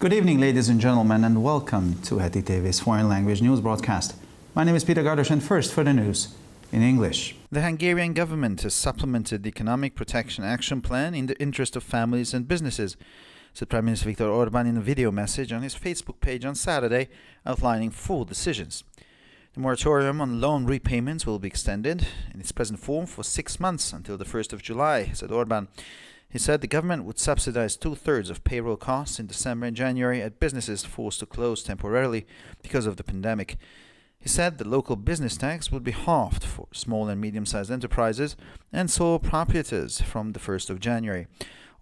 Good evening, ladies and gentlemen, and welcome to Heti TV's foreign language news broadcast. My name is Peter Gardos, and first for the news in English. The Hungarian government has supplemented the Economic Protection Action Plan in the interest of families and businesses, said Prime Minister Viktor Orbán in a video message on his Facebook page on Saturday, outlining full decisions. The moratorium on loan repayments will be extended in its present form for 6 months until the 1st of July, said Orbán. He said the government would subsidize 2/3 of payroll costs in December and January at businesses forced to close temporarily because of the pandemic. He said the local business tax would be halved for small and medium-sized enterprises and sole proprietors from the 1st of January.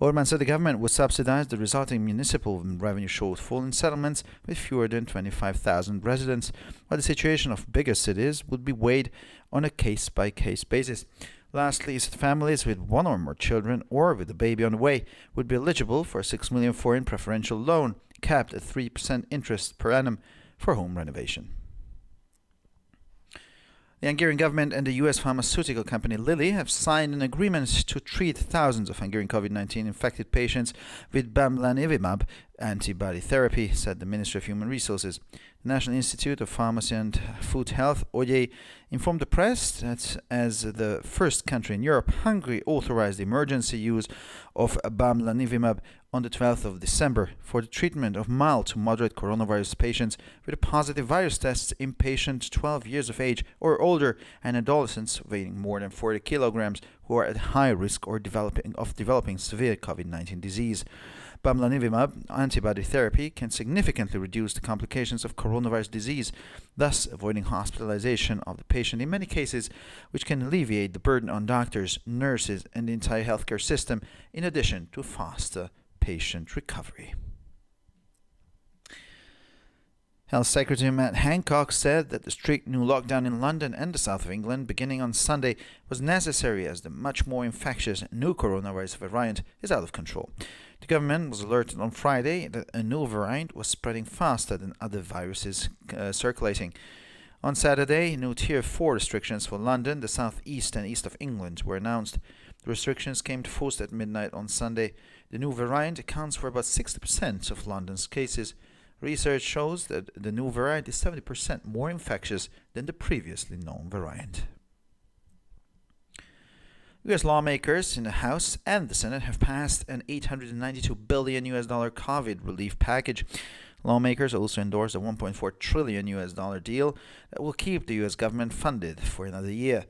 Orbán said the government would subsidize the resulting municipal revenue shortfall in settlements with fewer than 25,000 residents, while the situation of bigger cities would be weighed on a case-by-case basis. Lastly, he said families with one or more children or with a baby on the way would be eligible for a 6 million foreign preferential loan, capped at 3% interest per annum for home renovation. The Hungarian government and the US pharmaceutical company Lilly have signed an agreement to treat thousands of Hungarian COVID-19 infected patients with bamlanivimab antibody therapy, said the Ministry of Human Resources. The National Institute of Pharmacy and Food Health, OGEI, informed the press that as the first country in Europe, Hungary authorized the emergency use of bamlanivimab on the 12th of December for the treatment of mild to moderate coronavirus patients with a positive virus test in patients 12 years of age or older and adolescents weighing more than 40 kilograms who are at high risk or developing severe COVID-19 disease. Bamlanivimab antibody therapy can significantly reduce the complications of coronavirus disease, thus avoiding hospitalization of the patient in many cases, which can alleviate the burden on doctors, nurses, and the entire healthcare system, in addition to faster patient recovery. Health Secretary Matt Hancock said that the strict new lockdown in London and the south of England beginning on Sunday was necessary as the much more infectious new coronavirus variant is out of control. The government was alerted on Friday that a new variant was spreading faster than other viruses circulating. On Saturday, new Tier 4 restrictions for London, the south east and east of England were announced. The restrictions came to force at midnight on Sunday. The new variant accounts for about 60% of London's cases. Research shows that the new variant is 70% more infectious than the previously known variant. U.S. lawmakers in the House and the Senate have passed an $892 billion COVID relief package. Lawmakers also endorsed a $1.4 trillion deal that will keep the U.S. government funded for another year.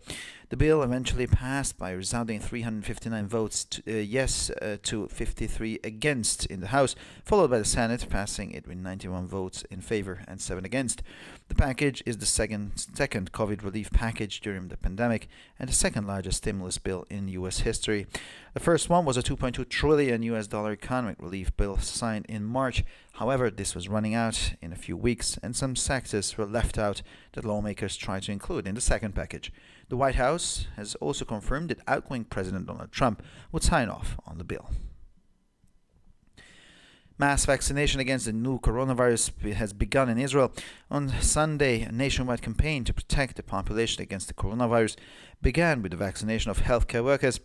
The bill eventually passed by a resounding 359 votes yes to 53 against in the House, followed by the Senate passing it with 91 votes in favor and 7 against. The package is the second COVID relief package during the pandemic and the second largest stimulus bill in U.S. history. The first one was a $2.2 trillion economic relief bill signed in March. However, this was running out in a few weeks, and some sectors were left out that lawmakers tried to include in the second package. The White House has also confirmed that outgoing President Donald Trump would sign off on the bill. Mass vaccination against the new coronavirus has begun in Israel. On Sunday, a nationwide campaign to protect the population against the coronavirus began with the vaccination of healthcare workers.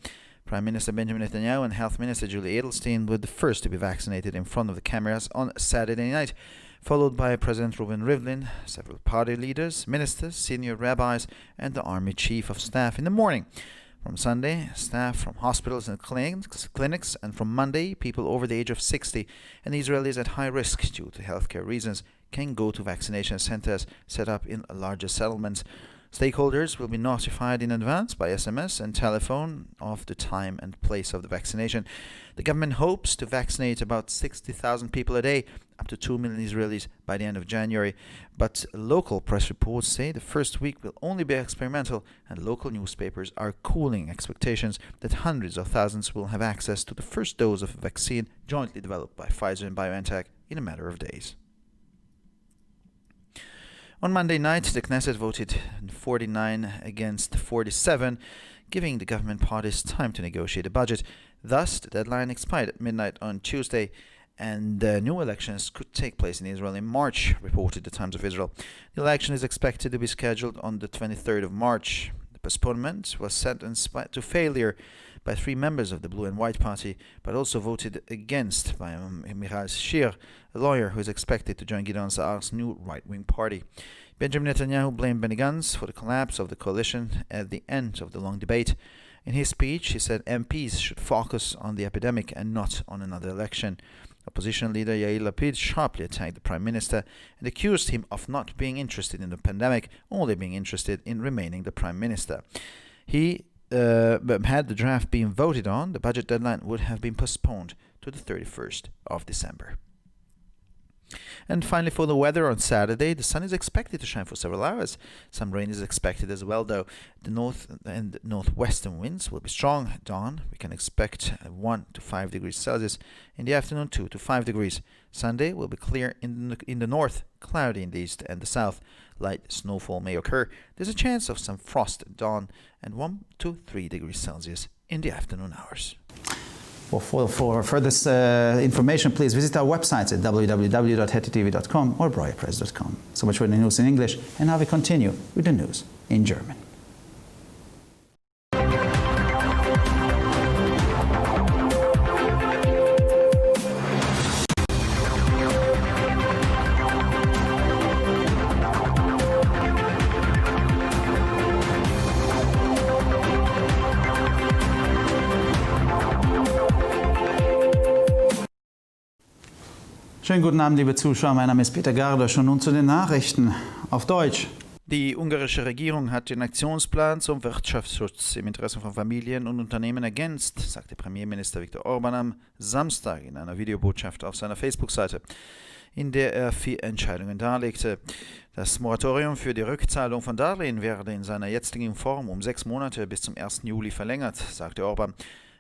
Prime Minister Benjamin Netanyahu and Health Minister Julie Edelstein were the first to be vaccinated in front of the cameras on Saturday night, followed by President Reuven Rivlin, several party leaders, ministers, senior rabbis, and the Army Chief of Staff in the morning. From Sunday, staff from hospitals and clinics, and from Monday, people over the age of 60 and Israelis at high risk due to healthcare reasons can go to vaccination centers set up in larger settlements. Stakeholders will be notified in advance by SMS and telephone of the time and place of the vaccination. The government hopes to vaccinate about 60,000 people a day, up to 2 million Israelis by the end of January. But local press reports say the first week will only be experimental, and local newspapers are cooling expectations that hundreds of thousands will have access to the first dose of a vaccine jointly developed by Pfizer and BioNTech in a matter of days. On Monday night, the Knesset voted 49 against 47, giving the government parties time to negotiate a budget. Thus, the deadline expired at midnight on Tuesday, and new elections could take place in Israel in March, reported the Times of Israel. The election is expected to be scheduled on the 23rd of March. The postponement was sentenced to failure by 3 members of the Blue and White Party, but also voted against by Michal Shir, a lawyer who is expected to join Gideon Sa'ar's new right-wing party. Benjamin Netanyahu blamed Benny Gantz for the collapse of the coalition at the end of the long debate. In his speech, he said MPs should focus on the epidemic and not on another election. Opposition leader Yair Lapid sharply attacked the Prime Minister and accused him of not being interested in the pandemic, only being interested in remaining the Prime Minister. Had the draft been voted on, the budget deadline would have been postponed to the 31st of December. And finally, for the weather on Saturday, the sun is expected to shine for several hours. Some rain is expected as well, though. The north and northwestern winds will be strong at dawn. We can expect 1 to 5 degrees Celsius. In the afternoon, 2 to 5 degrees. Sunday will be clear in the north, cloudy in the east and the south. Light snowfall may occur. There's a chance of some frost at dawn and 1 to 3 degrees Celsius in the afternoon hours. For further information, please visit our websites at www.hetitv.com or breuerpress.com. So much for the news in English, and now we continue with the news in German. Schönen guten Abend, liebe Zuschauer. Mein Name ist Peter Gardosch und nun zu den Nachrichten auf Deutsch. Die ungarische Regierung hat den Aktionsplan zum Wirtschaftsschutz im Interesse von Familien und Unternehmen ergänzt, sagte Premierminister Viktor Orban am Samstag in einer Videobotschaft auf seiner Facebook-Seite, in der er 4 Entscheidungen darlegte. Das Moratorium für die Rückzahlung von Darlehen werde in seiner jetzigen Form um 6 Monate bis zum 1. Juli verlängert, sagte Orban.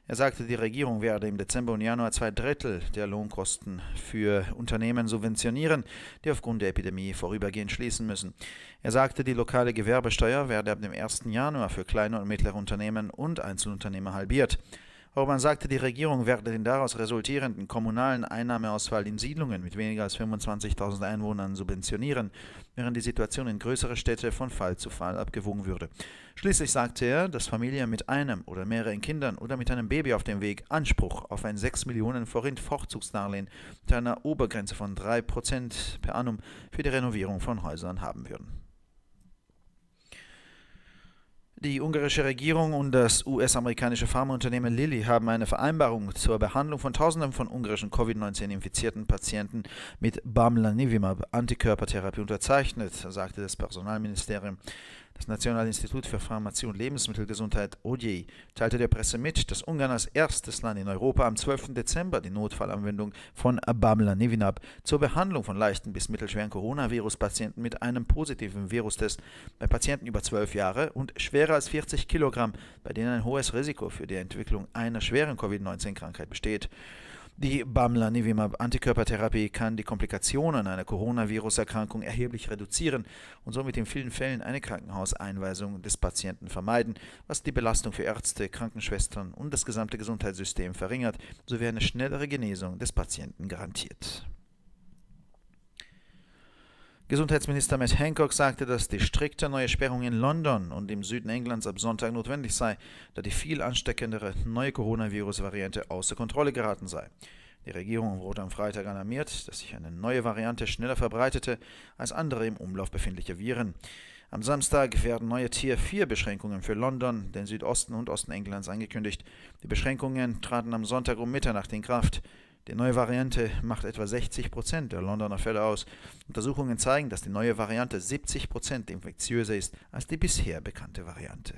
Er sagte, die Regierung werde im Dezember und Januar 2/3 der Lohnkosten für Unternehmen subventionieren, die aufgrund der Epidemie vorübergehend schließen müssen. Er sagte, die lokale Gewerbesteuer werde ab dem 1. Januar für kleine und mittlere Unternehmen und Einzelunternehmer halbiert. Orban sagte, die Regierung werde den daraus resultierenden kommunalen Einnahmeausfall in Siedlungen mit weniger als 25.000 Einwohnern subventionieren, während die Situation in größeren Städten von Fall zu Fall abgewogen würde. Schließlich sagte er, dass Familien mit einem oder mehreren Kindern oder mit einem Baby auf dem Weg Anspruch auf ein 6 Millionen Forint Vorzugsdarlehen mit einer Obergrenze von 3% per annum für die Renovierung von Häusern haben würden. Die ungarische Regierung und das US-amerikanische Pharmaunternehmen Lilly haben eine Vereinbarung zur Behandlung von Tausenden von ungarischen Covid-19-infizierten Patienten mit Bamlanivimab Antikörpertherapie unterzeichnet, sagte das Personalministerium. Das Nationale Institut für Pharmazie und Lebensmittelgesundheit ODI teilte der Presse mit, dass Ungarn als erstes Land in Europa am 12. Dezember die Notfallanwendung von Bamlanivimab zur Behandlung von leichten bis mittelschweren Coronavirus-Patienten mit einem positiven Virustest bei Patienten über 12 Jahre und schwerer als 40 Kilogramm, bei denen ein hohes Risiko für die Entwicklung einer schweren Covid-19-Krankheit besteht. Die Bamlanivimab-Antikörpertherapie kann die Komplikationen einer Coronavirus-Erkrankung erheblich reduzieren und somit in vielen Fällen eine Krankenhauseinweisung des Patienten vermeiden, was die Belastung für Ärzte, Krankenschwestern und das gesamte Gesundheitssystem verringert, sowie eine schnellere Genesung des Patienten garantiert. Gesundheitsminister Matt Hancock sagte, dass die strikte neue Sperrung in London und im Süden Englands ab Sonntag notwendig sei, da die viel ansteckendere neue Coronavirus-Variante außer Kontrolle geraten sei. Die Regierung wurde am Freitag alarmiert, dass sich eine neue Variante schneller verbreitete als andere im Umlauf befindliche Viren. Am Samstag werden neue Tier-4-Beschränkungen für London, den Südosten und Osten Englands angekündigt. Die Beschränkungen traten am Sonntag um Mitternacht in Kraft. Die neue Variante macht etwa 60% der Londoner Fälle aus. Untersuchungen zeigen, dass die neue Variante 70% infektiöser ist als die bisher bekannte Variante.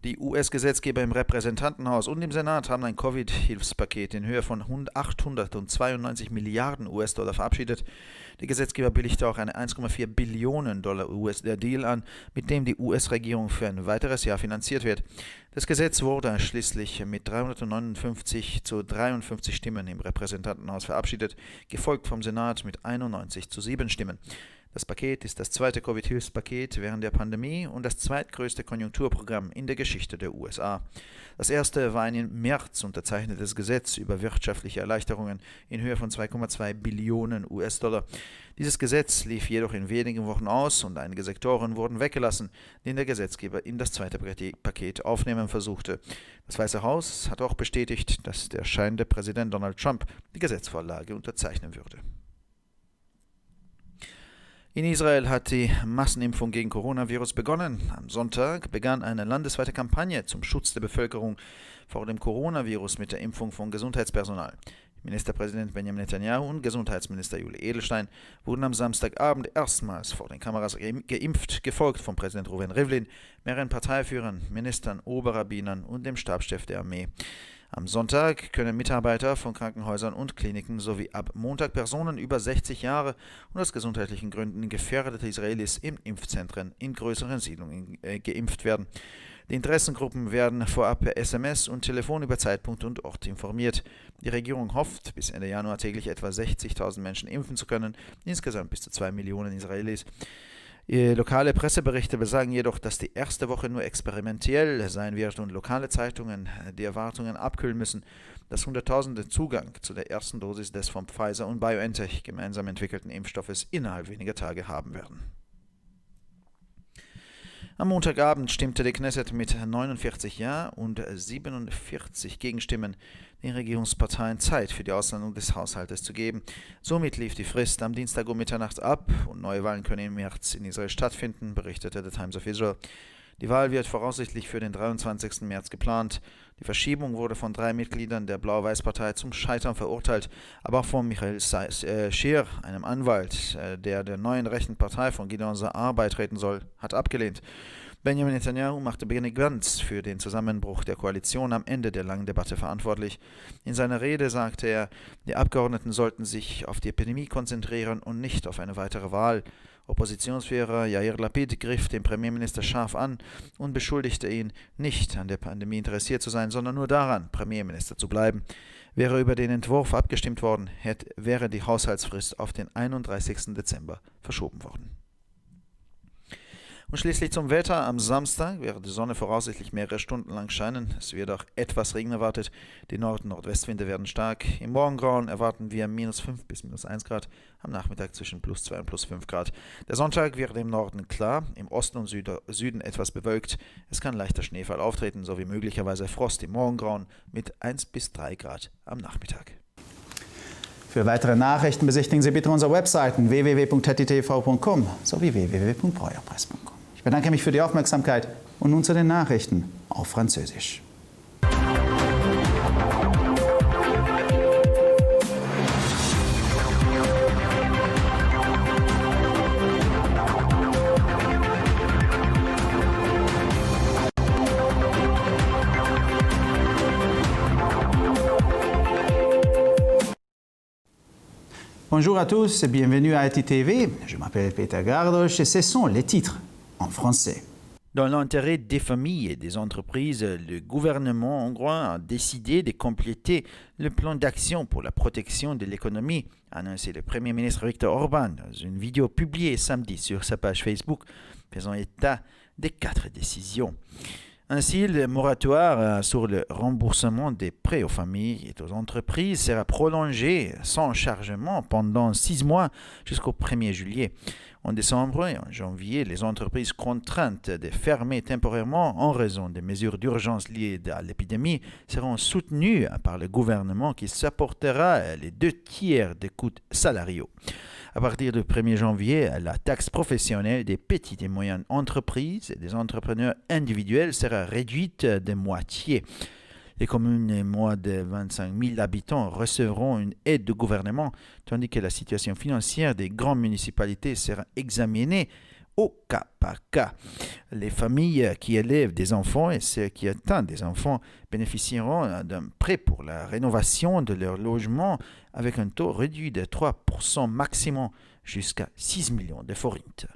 Die US-Gesetzgeber im Repräsentantenhaus und im Senat haben ein Covid-Hilfspaket in Höhe von 892 Milliarden US-Dollar verabschiedet. Die Gesetzgeber billigte auch einen 1,4 Billionen Dollar US-Deal an, mit dem die US-Regierung für ein weiteres Jahr finanziert wird. Das Gesetz wurde schließlich mit 359 zu 53 Stimmen im Repräsentantenhaus verabschiedet, gefolgt vom Senat mit 91 zu 7 Stimmen. Das Paket ist das zweite Covid-Hilfspaket während der Pandemie und das zweitgrößte Konjunkturprogramm in der Geschichte der USA. Das erste war ein im März unterzeichnetes Gesetz über wirtschaftliche Erleichterungen in Höhe von 2,2 Billionen US-Dollar. Dieses Gesetz lief jedoch in wenigen Wochen aus und einige Sektoren wurden weggelassen, den der Gesetzgeber in das zweite Paket aufnehmen versuchte. Das Weiße Haus hat auch bestätigt, dass der scheidende Präsident Donald Trump die Gesetzvorlage unterzeichnen würde. In Israel hat die Massenimpfung gegen Coronavirus begonnen. Am Sonntag begann eine landesweite Kampagne zum Schutz der Bevölkerung vor dem Coronavirus mit der Impfung von Gesundheitspersonal. Ministerpräsident Benjamin Netanyahu und Gesundheitsminister Juli Edelstein wurden am Samstagabend erstmals vor den Kameras geimpft, gefolgt von Präsident Reuven Rivlin, mehreren Parteiführern, Ministern, Oberrabbinern und dem Stabschef der Armee. Am Sonntag können Mitarbeiter von Krankenhäusern und Kliniken sowie ab Montag Personen über 60 Jahre und aus gesundheitlichen Gründen gefährdete Israelis in Impfzentren in größeren Siedlungen geimpft werden. Die Interessengruppen werden vorab per SMS und Telefon über Zeitpunkt und Ort informiert. Die Regierung hofft, bis Ende Januar täglich etwa 60.000 Menschen impfen zu können, insgesamt bis zu 2 Millionen Israelis. Lokale Presseberichte besagen jedoch, dass die erste Woche nur experimentell sein wird und lokale Zeitungen die Erwartungen abkühlen müssen, dass Hunderttausende Zugang zu der ersten Dosis des von Pfizer und BioNTech gemeinsam entwickelten Impfstoffes innerhalb weniger Tage haben werden. Am Montagabend stimmte die Knesset mit 49 Ja und 47 Gegenstimmen den Regierungsparteien Zeit für die Auslandung des Haushaltes zu geben. Somit lief die Frist am Dienstag um Mitternacht ab und neue Wahlen können im März in Israel stattfinden, berichtete The Times of Israel. Die Wahl wird voraussichtlich für den 23. März geplant. Die Verschiebung wurde von 3 Mitgliedern der Blau-Weiß-Partei zum Scheitern verurteilt, aber auch von Michael Scher, einem Anwalt, der neuen rechten Partei von Gideon Saar beitreten soll, hat abgelehnt. Benjamin Netanyahu machte Benny Gantz für den Zusammenbruch der Koalition am Ende der langen Debatte verantwortlich. In seiner Rede sagte er, die Abgeordneten sollten sich auf die Epidemie konzentrieren und nicht auf eine weitere Wahl. Oppositionsführer Yair Lapid griff den Premierminister scharf an und beschuldigte ihn, nicht an der Pandemie interessiert zu sein, sondern nur daran, Premierminister zu bleiben. Wäre über den Entwurf abgestimmt worden, wäre die Haushaltsfrist auf den 31. Dezember verschoben worden. Und schließlich zum Wetter. Am Samstag wird die Sonne voraussichtlich mehrere Stunden lang scheinen. Es wird auch etwas Regen erwartet. Die Nord- und Nordwestwinde werden stark. Im Morgengrauen erwarten wir -5 bis -1 Grad. Am Nachmittag zwischen +2 und +5 Grad. Der Sonntag wird im Norden klar, im Osten und Süden etwas bewölkt. Es kann leichter Schneefall auftreten, sowie möglicherweise Frost im Morgengrauen mit 1 bis 3 Grad am Nachmittag. Für weitere Nachrichten besichtigen Sie bitte unsere Webseiten www.ttv.com sowie www.breuerpresse.com. Ich bedanke mich für die Aufmerksamkeit und nun zu den Nachrichten auf Französisch. Bonjour à tous et bienvenue à ITV. Je m'appelle Peter Gardosh et ce sont les titres en français. Dans l'intérêt des familles et des entreprises, le gouvernement hongrois a décidé de compléter le plan d'action pour la protection de l'économie, a annoncé le Premier ministre Viktor Orban dans une vidéo publiée samedi sur sa page Facebook, faisant état de 4 décisions. Ainsi, le moratoire sur le remboursement des prêts aux familles et aux entreprises sera prolongé sans chargement pendant 6 mois jusqu'au 1er juillet. En décembre et en janvier, les entreprises contraintes de fermer temporairement en raison des mesures d'urgence liées à l'épidémie seront soutenues par le gouvernement qui supportera les 2 tiers des coûts salariaux. À partir du 1er janvier, la taxe professionnelle des petites et moyennes entreprises et des entrepreneurs individuels sera réduite de moitié. Les communes et moins de 25 000 habitants recevront une aide du gouvernement, tandis que la situation financière des grandes municipalités sera examinée au cas par cas. Les familles qui élèvent des enfants et ceux qui attendent des enfants bénéficieront d'un prêt pour la rénovation de leur logement avec un taux réduit de 3% maximum jusqu'à 6 millions de forints.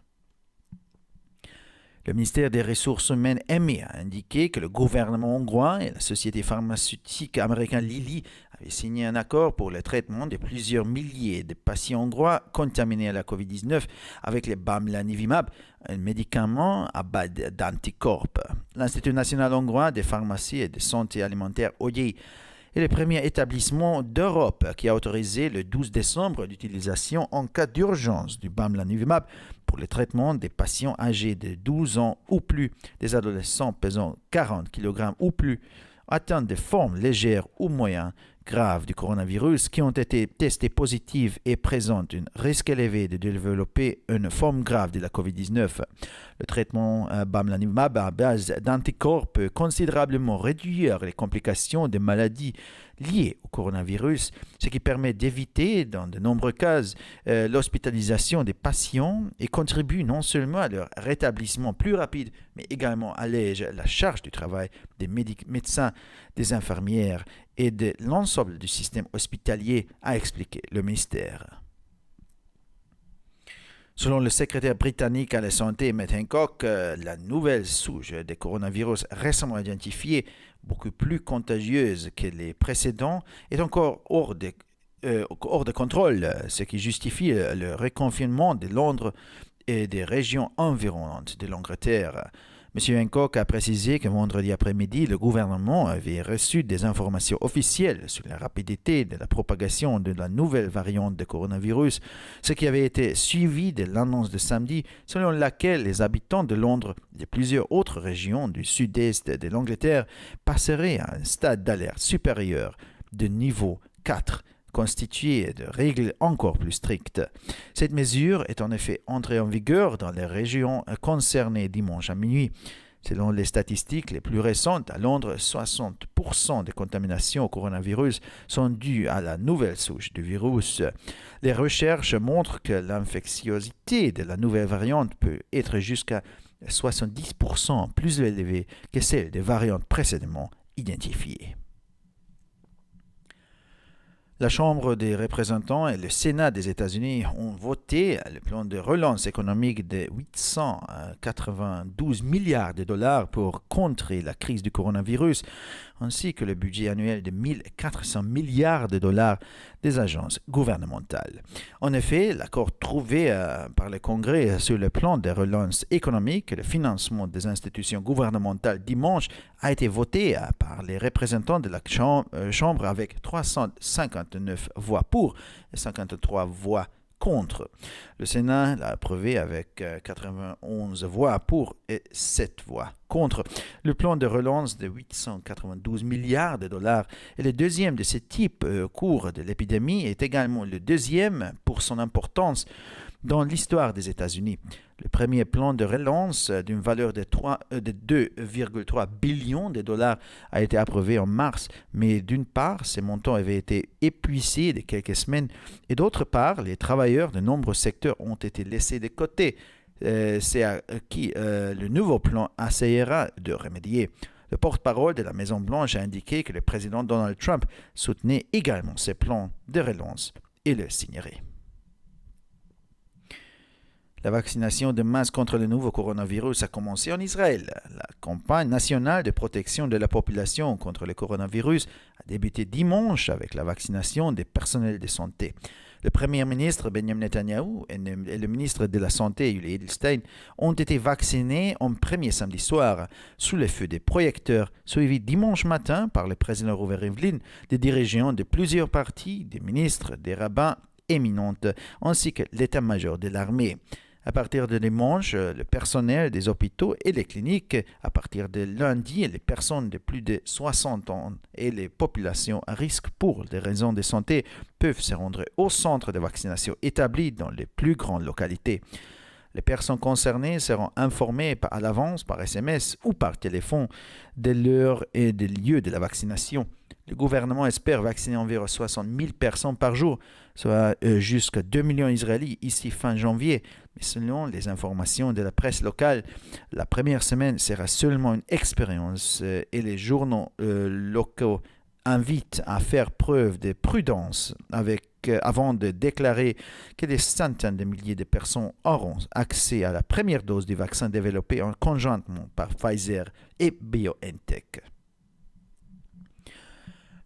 Le ministère des Ressources humaines EMEA a indiqué que le gouvernement hongrois et la société pharmaceutique américaine Lilly avaient signé un accord pour le traitement de plusieurs milliers de patients hongrois contaminés à la COVID-19 avec le bamlanivimab, un médicament à base d'anticorps. L'Institut national hongrois des pharmacies et de santé alimentaire OGI est le premier établissement d'Europe qui a autorisé le 12 décembre l'utilisation en cas d'urgence du bamlanivimab pour le traitement des patients âgés de 12 ans ou plus, des adolescents pesant 40 kg ou plus, atteints de formes légères ou moyennes graves du coronavirus qui ont été testés positifs et présentent un risque élevé de développer une forme grave de la COVID-19. Le traitement bamlanivimab à base d'anticorps peut considérablement réduire les complications des maladies liées au coronavirus, ce qui permet d'éviter, dans de nombreux cas, l'hospitalisation des patients et contribue non seulement à leur rétablissement plus rapide, mais également allège la charge du travail des médecins, des infirmières et de l'ensemble du système hospitalier, a expliqué le ministère. Selon le secrétaire britannique à la santé, Matt Hancock, la nouvelle souche de coronavirus récemment identifiée, beaucoup plus contagieuse que les précédents, est encore hors de contrôle, ce qui justifie le reconfinement de Londres et des régions environnantes de l'Angleterre. M. Hancock a précisé que vendredi après-midi, le gouvernement avait reçu des informations officielles sur la rapidité de la propagation de la nouvelle variante de coronavirus, ce qui avait été suivi de l'annonce de samedi selon laquelle les habitants de Londres et de plusieurs autres régions du sud-est de l'Angleterre passeraient à un stade d'alerte supérieur de niveau 4, constitué de règles encore plus strictes. Cette mesure est en effet entrée en vigueur dans les régions concernées dimanche à minuit. Selon les statistiques les plus récentes, à Londres, 60% des contaminations au coronavirus sont dues à la nouvelle souche du virus. Les recherches montrent que l'infectiosité de la nouvelle variante peut être jusqu'à 70% plus élevée que celle des variantes précédemment identifiées. La Chambre des représentants et le Sénat des États-Unis ont voté le plan de relance économique de 892 milliards de dollars pour contrer la crise du coronavirus, ainsi que le budget annuel de 1400 milliards de dollars des agences gouvernementales. En effet, l'accord trouvé par le Congrès sur le plan de relance économique et le financement des institutions gouvernementales dimanche a été voté par les représentants de la Chambre avec 359 voix pour et 53 voix contre. Le Sénat l'a approuvé avec 91 voix pour et 7 voix contre. Le plan de relance de 892 milliards de dollars est le deuxième de ce type au cours de l'épidémie et est également le deuxième pour son importance dans l'histoire des États-Unis. Le premier plan de relance d'une valeur de 2,3 billions de dollars a été approuvé en mars, mais d'une part, ces montants avaient été épuisés de quelques semaines et d'autre part, les travailleurs de nombreux secteurs ont été laissés de côté. C'est à qui le nouveau plan essayera de remédier. Le porte-parole de la Maison-Blanche a indiqué que le président Donald Trump soutenait également ces plans de relance et le signerait. La vaccination de masse contre le nouveau coronavirus a commencé en Israël. La campagne nationale de protection de la population contre le coronavirus a débuté dimanche avec la vaccination des personnels de santé. Le Premier ministre Benjamin Netanyahu et le ministre de la Santé Yuli Edelstein ont été vaccinés en premier samedi soir sous le feu des projecteurs, suivis dimanche matin par le président Reuven Rivlin, des dirigeants de plusieurs partis, des ministres, des rabbins éminents, ainsi que l'état-major de l'armée. À partir de dimanche, le personnel des hôpitaux et les cliniques, à partir de lundi, les personnes de plus de 60 ans et les populations à risque pour des raisons de santé peuvent se rendre au centre de vaccination établi dans les plus grandes localités. Les personnes concernées seront informées à l'avance par SMS ou par téléphone de l'heure et des lieux de la vaccination. Le gouvernement espère vacciner environ 60 000 personnes par jour, soit jusqu'à 2 millions d'Israéliens ici fin janvier. Mais selon les informations de la presse locale, la première semaine sera seulement une expérience et les journaux locaux invitent à faire preuve de prudence avec avant de déclarer que des centaines de milliers de personnes auront accès à la première dose du vaccin développé conjointement par Pfizer et BioNTech.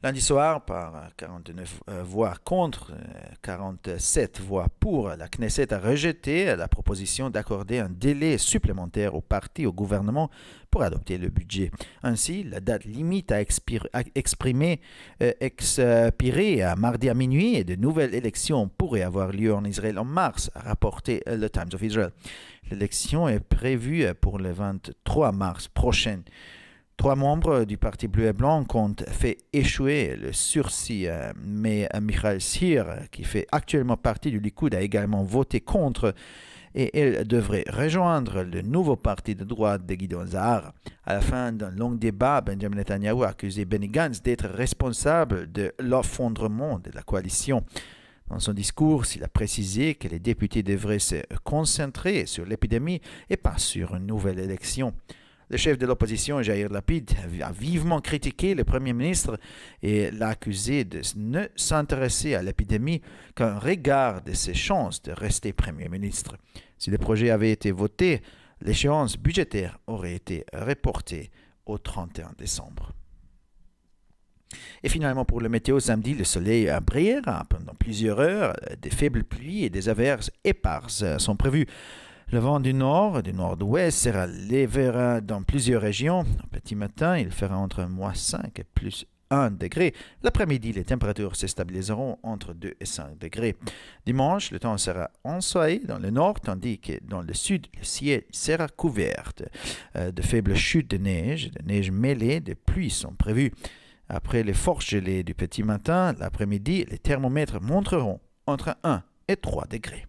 Lundi soir, par 49 voix contre, 47 voix pour, la Knesset a rejeté la proposition d'accorder un délai supplémentaire aux partis au gouvernement pour adopter le budget. Ainsi, la date limite à expirer à mardi à minuit et de nouvelles élections pourraient avoir lieu en Israël en mars, a rapporté le Times of Israel. L'élection est prévue pour le 23 mars prochain. 3 membres du Parti bleu et blanc ont fait échouer le sursis, mais Michal Sir, qui fait actuellement partie du Likoud, a également voté contre et elle devrait rejoindre le nouveau parti de droite de Gideon Sa'ar. À la fin d'un long débat, Benjamin Netanyahu a accusé Benny Gantz d'être responsable de l'effondrement de la coalition. Dans son discours, il a précisé que les députés devraient se concentrer sur l'épidémie et pas sur une nouvelle élection. Le chef de l'opposition, Yair Lapid, a vivement critiqué le Premier ministre et l'a accusé de ne s'intéresser à l'épidémie qu'un regard de ses chances de rester Premier ministre. Si le projet avait été voté, l'échéance budgétaire aurait été reportée au 31 décembre. Et finalement, pour le météo, samedi, le soleil brillera pendant plusieurs heures. Des faibles pluies et des averses éparses sont prévues. Le vent du nord et du nord-ouest sera léger dans plusieurs régions. Au petit matin, il fera entre -5 et +1 degré. L'après-midi, les températures se stabiliseront entre 2 et 5 degrés. Dimanche, le temps sera ensoleillé dans le nord, tandis que dans le sud, le ciel sera couvert. De faibles chutes de neige mêlées de pluie sont prévues. Après les fortes gelées du petit matin, l'après-midi, les thermomètres montreront entre 1 et 3 degrés.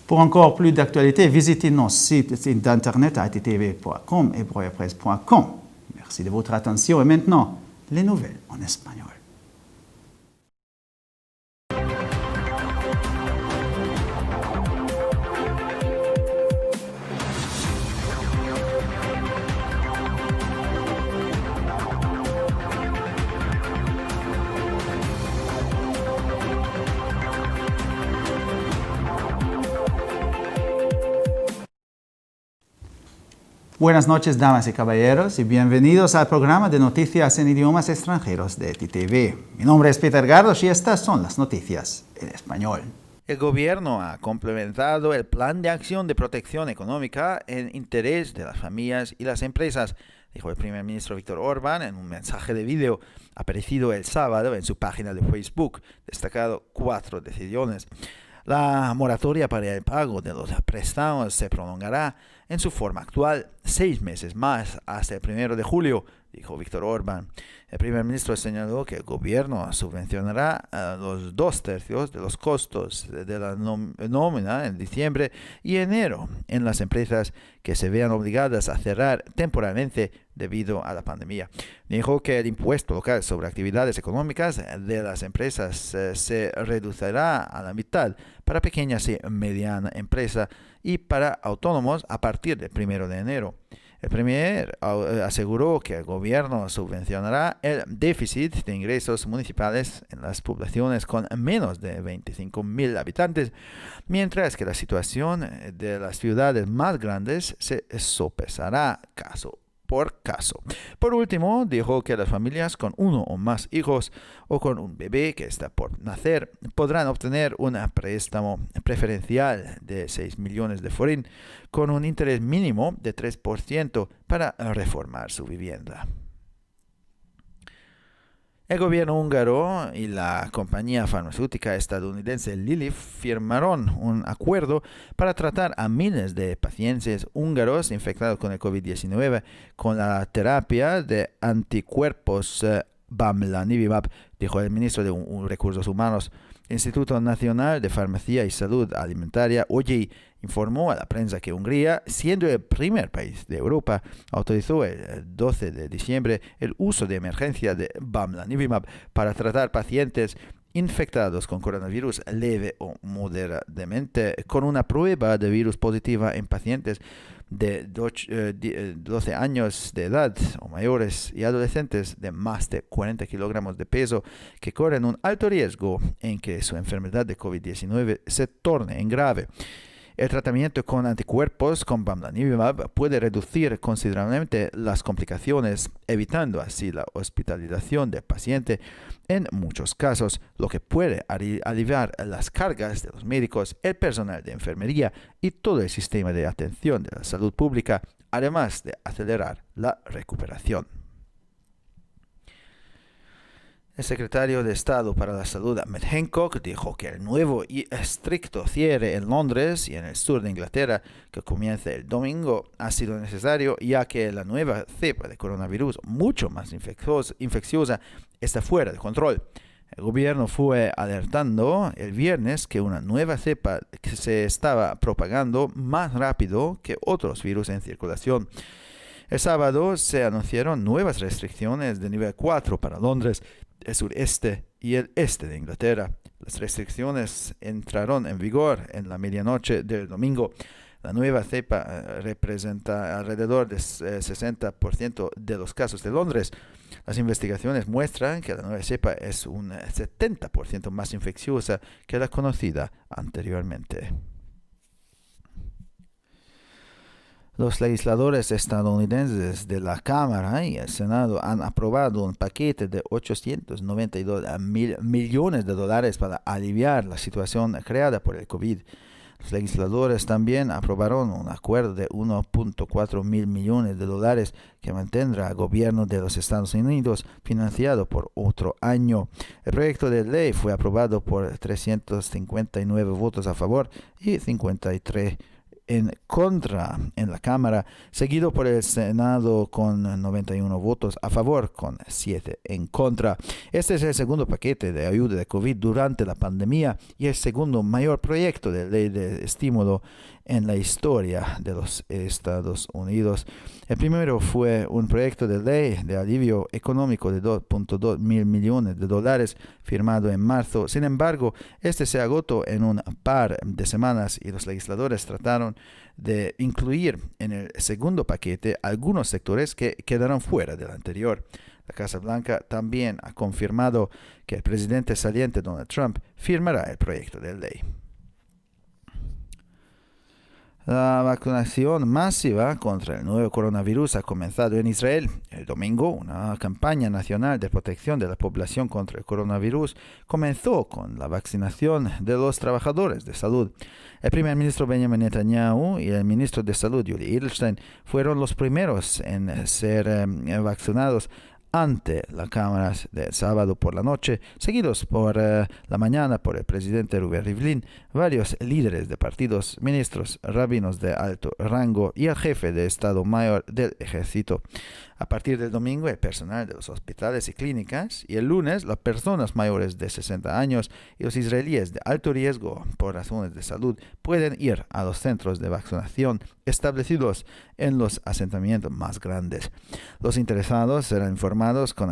Pour encore plus d'actualités, visitez nos sites internet attv.com et broyapresse.com. Merci de votre attention et maintenant, les nouvelles en espagnol. Buenas noches, damas y caballeros, y bienvenidos al programa de noticias en idiomas extranjeros de ETV. Mi nombre es Peter Gardos y estas son las noticias en español. El gobierno ha complementado el plan de acción de protección económica en interés de las familias y las empresas, dijo el primer ministro Viktor Orbán en un mensaje de vídeo aparecido el sábado en su página de Facebook, destacado 4 decisiones. La moratoria para el pago de los préstamos se prolongará en su forma actual 6 meses más hasta el 1 de julio, dijo Viktor Orbán. El primer ministro señaló que el gobierno subvencionará los 2/3 de los costos de la nómina en diciembre y enero en las empresas que se vean obligadas a cerrar temporalmente debido a la pandemia. Dijo que el impuesto local sobre actividades económicas de las empresas se reducirá a la mitad para pequeñas y medianas empresas y para autónomos a partir del 1 de enero. El premier aseguró que el gobierno subvencionará el déficit de ingresos municipales en las poblaciones con menos de 25.000 habitantes, mientras que la situación de las ciudades más grandes se sopesará caso por caso. Por último, dijo que las familias con 1 o más hijos o con un bebé que está por nacer podrán obtener un préstamo preferencial de 6 millones de forint con un interés mínimo de 3% para reformar su vivienda. El gobierno húngaro y la compañía farmacéutica estadounidense Lilly firmaron un acuerdo para tratar a miles de pacientes húngaros infectados con el COVID-19 con la terapia de anticuerpos Bamlanivimab, dijo el ministro de Recursos Humanos. El Instituto Nacional de Farmacia y Salud Alimentaria, OGI, informó a la prensa que Hungría, siendo el primer país de Europa, autorizó el 12 de diciembre el uso de emergencia de Bamlanivimab para tratar pacientes infectados con coronavirus leve o moderadamente con una prueba de virus positiva en pacientes de 12 años de edad o mayores y adolescentes de más de 40 kilogramos de peso que corren un alto riesgo en que su enfermedad de COVID-19 se torne en grave. El tratamiento con anticuerpos con bamlanivimab puede reducir considerablemente las complicaciones, evitando así la hospitalización del paciente en muchos casos, lo que puede aliviar las cargas de los médicos, el personal de enfermería y todo el sistema de atención de la salud pública, además de acelerar la recuperación. El secretario de Estado para la Salud, Matt Hancock, dijo que el nuevo y estricto cierre en Londres y en el sur de Inglaterra, que comienza el domingo, ha sido necesario ya que la nueva cepa de coronavirus, mucho más infecciosa, está fuera de control. El gobierno fue alertando el viernes que una nueva cepa que se estaba propagando más rápido que otros virus en circulación. El sábado se anunciaron nuevas restricciones de nivel 4 para Londres, el sureste y el este de Inglaterra. Las restricciones entraron en vigor en la medianoche del domingo. La nueva cepa representa alrededor del 60% de los casos de Londres. Las investigaciones muestran que la nueva cepa es un 70% más infecciosa que la conocida anteriormente. Los legisladores estadounidenses de la Cámara y el Senado han aprobado un paquete de 892 mil millones de dólares para aliviar la situación creada por el COVID. Los legisladores también aprobaron un acuerdo de 1.4 mil millones de dólares que mantendrá al gobierno de los Estados Unidos financiado por otro año. El proyecto de ley fue aprobado por 359 votos a favor y 53 en contra en la Cámara, seguido por el Senado con 91 votos a favor, con 7 en contra. Este es el segundo paquete de ayuda de COVID durante la pandemia y el segundo mayor proyecto de ley de estímulo en la historia de los Estados Unidos. El primero fue un proyecto de ley de alivio económico de 2.2 mil millones de dólares firmado en marzo. Sin embargo, este se agotó en un par de semanas y los legisladores trataron de incluir en el segundo paquete algunos sectores que quedaron fuera del anterior. La Casa Blanca también ha confirmado que el presidente saliente Donald Trump firmará el proyecto de ley. La vacunación masiva contra el nuevo coronavirus ha comenzado en Israel. El domingo, una campaña nacional de protección de la población contra el coronavirus comenzó con la vacunación de los trabajadores de salud. El primer ministro Benjamin Netanyahu y el ministro de Salud Yuli Edelstein fueron los primeros en ser vacunados ante la Cámara del sábado por la noche, seguidos por la mañana por el presidente Reuven Rivlin, varios líderes de partidos, ministros, rabinos de alto rango y el jefe de Estado Mayor del Ejército. A partir del domingo, el personal de los hospitales y clínicas, y el lunes, las personas mayores de 60 años y los israelíes de alto riesgo por razones de salud pueden ir a los centros de vacunación establecidos en los asentamientos más grandes. Los interesados serán informados con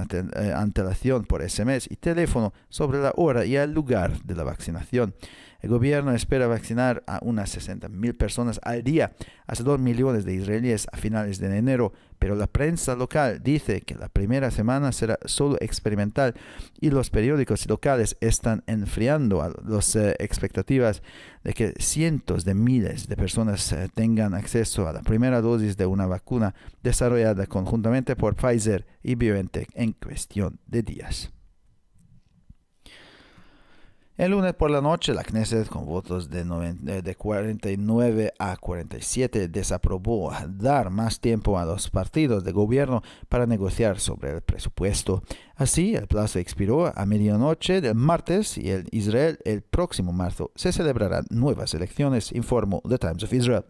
antelación por SMS y teléfono sobre la hora y el lugar de la vacunación. El gobierno espera vacunar a unas 60.000 personas al día, hasta 2 millones de israelíes a finales de enero, pero la prensa local dice que la primera semana será solo experimental y los periódicos locales están enfriando las expectativas de que cientos de miles de personas tengan acceso a la primera dosis de una vacuna desarrollada conjuntamente por Pfizer y BioNTech en cuestión de días. El lunes por la noche, la Knesset, con votos de 49 a 47, desaprobó dar más tiempo a los partidos de gobierno para negociar sobre el presupuesto. Así, el plazo expiró a medianoche del martes y en Israel el próximo marzo se celebrarán nuevas elecciones, informó The Times of Israel.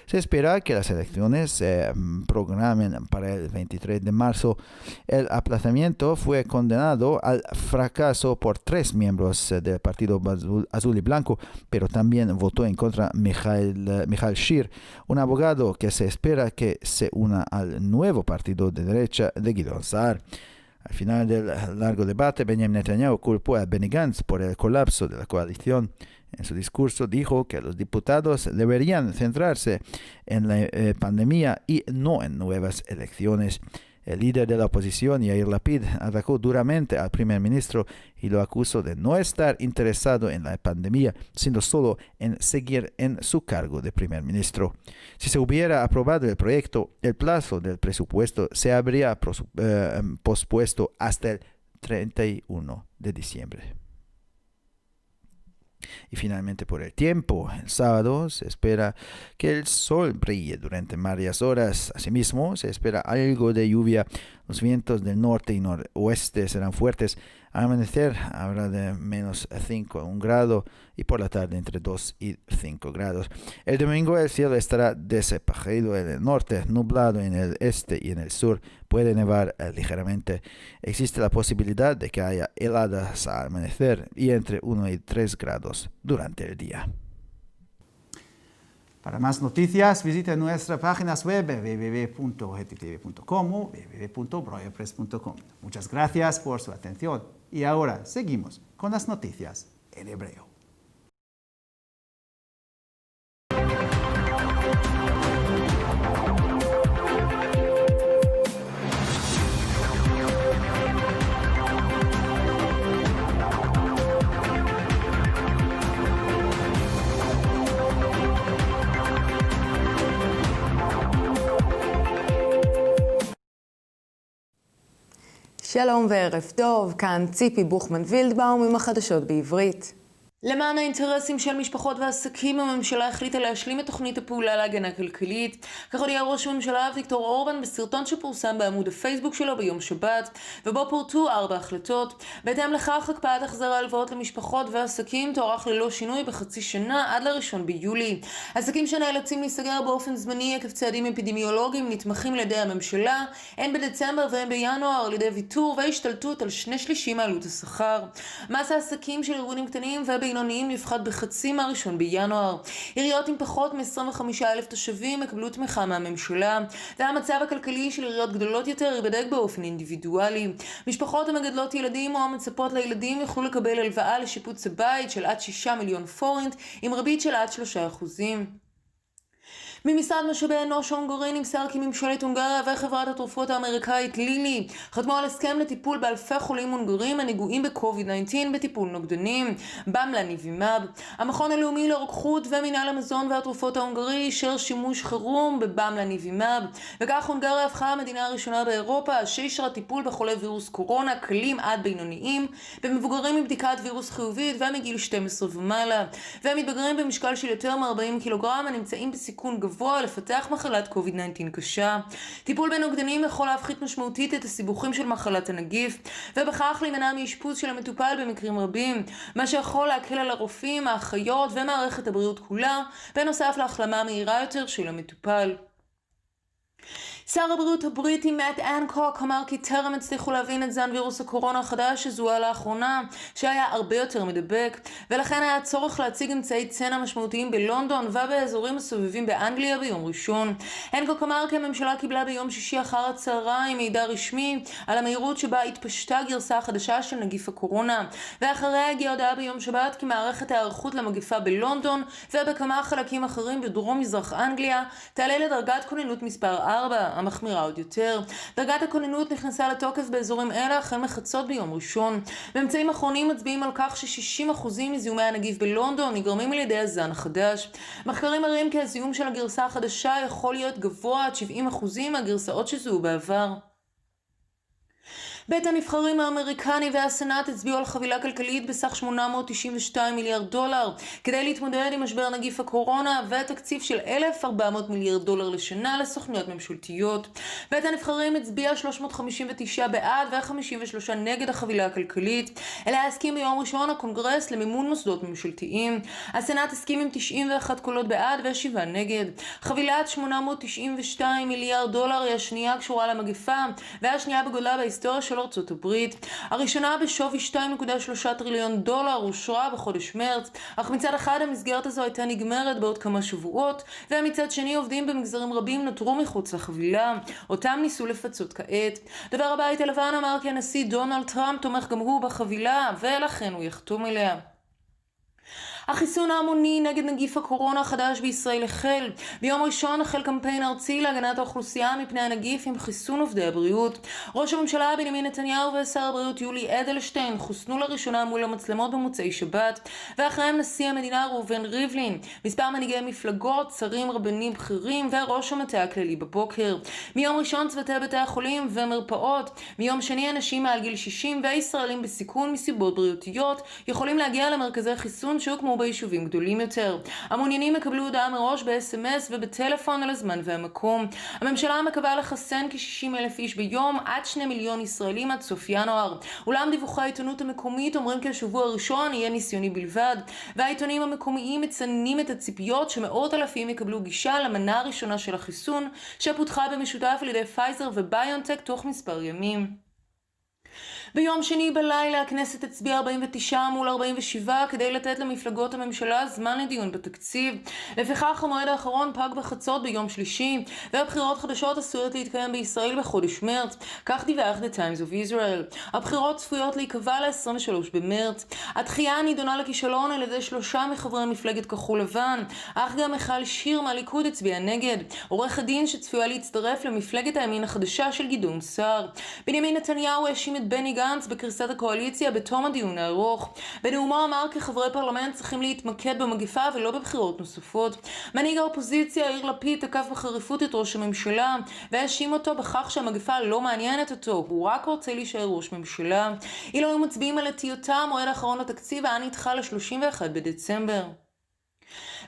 Se espera que las elecciones se programen para el 23 de marzo. El aplazamiento fue condenado al fracaso por 3 miembros del Partido Azul y Blanco, pero también votó en contra Michael Shir, un abogado que se espera que se una al nuevo partido de derecha de Gideon Sa'ar. Al final del largo debate, Benjamin Netanyahu culpó a Benny Gantz por el colapso de la coalición. En su discurso dijo que los diputados deberían centrarse en la pandemia y no en nuevas elecciones. El líder de la oposición, Yair Lapid, atacó duramente al primer ministro y lo acusó de no estar interesado en la pandemia, sino solo en seguir en su cargo de primer ministro. Si se hubiera aprobado el proyecto, el plazo del presupuesto se habría pospuesto hasta el 31 de diciembre. Y finalmente por el tiempo, el sábado se espera que el sol brille durante varias horas. Asimismo, se espera algo de lluvia. Los vientos del norte y noroeste serán fuertes. Al amanecer habrá de menos 5 a 1 grado y por la tarde entre 2 y 5 grados. El domingo el cielo estará despejado en el norte, nublado en el este y en el sur. Puede nevar ligeramente. Existe la posibilidad de que haya heladas al amanecer y entre 1 y 3 grados durante el día. Para más noticias, visite nuestras páginas web www.htv.com o www.breuerpress.com. Muchas gracias por su atención. Y ahora seguimos con las noticias en hebreo. שלום וערב טוב, כאן ציפי בוכמן וילדבאום עם החדשות בעברית. למען האינטרסים של משפחות ועסקים, הממשלה החליטה להשלים את תוכנית הפעולה להגנה כלכלית. כך הודיע ראש הממשלה ויקטור אורבן בסרטון שפורסם בעמוד הפייסבוק שלו ביום שבת, ובו פורטו 4 החלטות. בהתאם לכך, הקפאת החזר ההלוואות למשפחות ועסקים תוארך ללא שינוי בחצי שנה עד ל1 ביולי. עסקים שנאלצים להיסגר באופן זמני עקב צעדים אפידמיולוגיים נתמכים על ידי הממשלה, הן בדצמבר והן בינואר על ידי ויתור והשתלטות על 2/3 מעלות השכר. מס העסקים של ארגונים קטנים ובינוניים יפחת בחצי מה1 בינואר. עיריות עם פחות מ-25,000 תושבים יקבלו תמיכה מהממשלה, והמצב הכלכלי של עיריות גדולות יותר ייבדק באופן אינדיבידואלי. משפחות המגדלות ילדים או המצפות לילדים יוכלו לקבל הלוואה לשיפוץ הבית של עד 6 מיליון פורינט עם ריבית של עד 3%. ממשרד משאבי אנוש ההונגרי נמסר כי ממשלת הונגריה וחברת התרופות האמריקאית לילי חתמו על הסכם לטיפול באלפי חולים הונגרים הנגועים ב-COVID-19 בטיפול נוגדנים, במלניבימאב. המכון הלאומי לרוקחות ומינהל המזון והתרופות ההונגרי אישר שימוש חירום בבמלניבימאב, וכך הונגריה הפכה המדינה הראשונה באירופה שאישרה טיפול בחולי וירוס קורונה קלים עד בינוניים, במבוגרים עם בדיקת וירוס חיובית ומגיל 12 ומעלה, ומתבגרים במשקל של יותר מ-40 קילוגרם הנמצאים בסיכון גבוה לפתח מחלת COVID-19 קשה. טיפול בנוגדנים יכול להפחית משמעותית את הסיבוכים של מחלת הנגיף, ובכך להימנע מאשפוז של המטופל במקרים רבים, מה שיכול להקל על הרופאים, האחיות ומערכת הבריאות כולה, בנוסף להחלמה מהירה יותר של המטופל. שר הבריאות הבריטי מאט אנקוק אמר כי טרם הצליחו להבין את זן וירוס הקורונה החדש שזוהה לאחרונה, שהיה הרבה יותר מדבק, ולכן היה צורך להציג אמצעי צנע משמעותיים בלונדון ובאזורים הסובבים באנגליה ביום ראשון. אנקוק אמר כי הממשלה קיבלה ביום שישי אחר הצהריים מידע רשמי על המהירות שבה התפשטה גרסה החדשה של נגיף הקורונה, ואחריה הגיעה הודעה ביום שבת כי מערכת ההיערכות למגפה בלונדון ובכמה חלקים אחרים בדרום מזרח אנגליה תעלה לדרגת כוננות מספר 4, המחמירה עוד יותר. דרגת הכוננות נכנסה לתוקף באזורים אלה החל מחצות ביום ראשון. ממצאים אחרונים מצביעים על כך ש60% מזיהומי הנגיף בלונדון נגרמים על ידי הזן החדש. מחקרים מראים כי הזיהום של הגרסה החדשה יכול להיות גבוה עד 70% מהגרסאות שזוהו בעבר. בית הנבחרים האמריקני והסנאט הצביעו על חבילה כלכלית בסך $892 מיליארד כדי להתמודד עם משבר נגיף הקורונה ותקציב של $1,400 מיליארד לשנה לסוכנויות ממשלתיות. בית הנבחרים הצביע 359 בעד ו53 נגד החבילה הכלכלית, אליה הסכים ביום ראשון הקונגרס למימון מוסדות ממשלתיים. הסנאט הסכים עם 91 קולות בעד ו7 נגד. חבילת $892 מיליארד היא השנייה קשורה למגפה והשנייה בגודלה בהיסטוריה של של ארצות הברית. הראשונה בשווי $2.3 טריליון אושרה בחודש מרץ, אך מצד אחד המסגרת הזו הייתה נגמרת בעוד כמה שבועות, ומצד שני עובדים במגזרים רבים נותרו מחוץ לחבילה, אותם ניסו לפצות כעת. דובר הבית הלבן אמר כי הנשיא דונלד טראמפ תומך גם הוא בחבילה, ולכן הוא יחתום אליה. החיסון ההמוני נגד נגיף הקורונה החדש בישראל החל. ביום ראשון החל קמפיין ארצי להגנת האוכלוסייה מפני הנגיף עם חיסון עובדי הבריאות. ראש הממשלה בנימין נתניהו ושר הבריאות יולי אדלשטיין חוסנו לראשונה מול המצלמות במוצאי שבת, ואחריהם נשיא המדינה ראובן ריבלין, מספר מנהיגי מפלגות, שרים, רבנים בכירים וראש המטה הכללי בבוקר. מיום ראשון צוותי בתי החולים ומרפאות. מיום שני אנשים מעל גיל 60 וישראלים בסיכון מסיבות בריאותיות יכולים להגיע למרכזי חיסון שהוקמו ביישובים גדולים יותר. המעוניינים יקבלו הודעה מראש ב-SMS ובטלפון על הזמן והמקום. הממשלה מקווה לחסן כ-60,000 איש ביום עד 2 מיליון ישראלים עד סוף ינואר. אולם דיווחי העיתונות המקומית אומרים כי השבוע הראשון יהיה ניסיוני בלבד, והעיתונים המקומיים מצננים את הציפיות שמאות אלפים יקבלו גישה למנה הראשונה של החיסון שפותחה במשותף על ידי פייזר וביונטק תוך מספר ימים. ביום שני בלילה הכנסת הצביעה 49 מול 47 כדי לתת למפלגות הממשלה זמן לדיון בתקציב. לפיכך המועד האחרון פג בחצות ביום שלישי, והבחירות חדשות עשויות להתקיים בישראל בחודש מרץ, כך דיווח The Times of Israel. הבחירות צפויות להיקבע ל-23 במרץ. הדחייה נידונה לכישלון על ידי 3 מחברי מפלגת כחול לבן, אך גם מיכל שיר מהליכוד הצביע נגד, עורך הדין שצפויה להצטרף למפלגת הימין החדשה של גדעון סער. בנימין נתניהו האשים את בני גנץ בקריסת הקואליציה בתום הדיון הארוך. בנאומו אמר כי חברי פרלמנט צריכים להתמקד במגפה ולא בבחירות נוספות. מנהיג האופוזיציה יאיר לפיד תקף בחריפות את ראש הממשלה והאשים אותו בכך שהמגפה לא מעניינת אותו, הוא רק רוצה להישאר ראש ממשלה. אילו היו מצביעים על הטיוטה, המועד האחרון לתקציב היה נדחה ל-31 בדצמבר.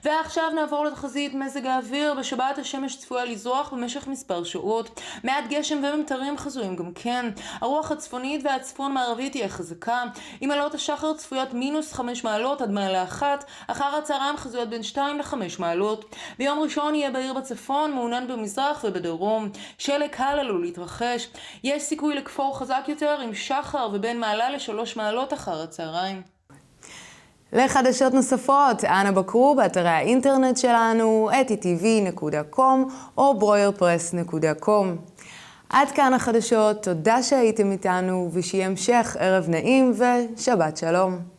ועכשיו נעבור לתחזית מזג האוויר. בשבת השמש צפויה לזרוח במשך מספר שעות. מעט גשם וממטרים חזויים גם כן. הרוח הצפונית והצפון מערבית תהיה חזקה. עם עלות השחר צפויות -5 מעלות עד מעלה 1, אחר הצהריים חזויות בין 2 ל-5 מעלות. ביום ראשון יהיה בעיר בצפון, מעונן במזרח ובדרום. שלג קל עלול להתרחש. יש סיכוי לכפור חזק יותר עם שחר ובין מעלה ל-3 מעלות אחר הצהריים. לחדשות נוספות, אנא בקרו באתרי האינטרנט שלנו, etitv.com או broyerpress.com. עד כאן החדשות, תודה שהייתם איתנו ושיהיה המשך ערב נעים ושבת שלום.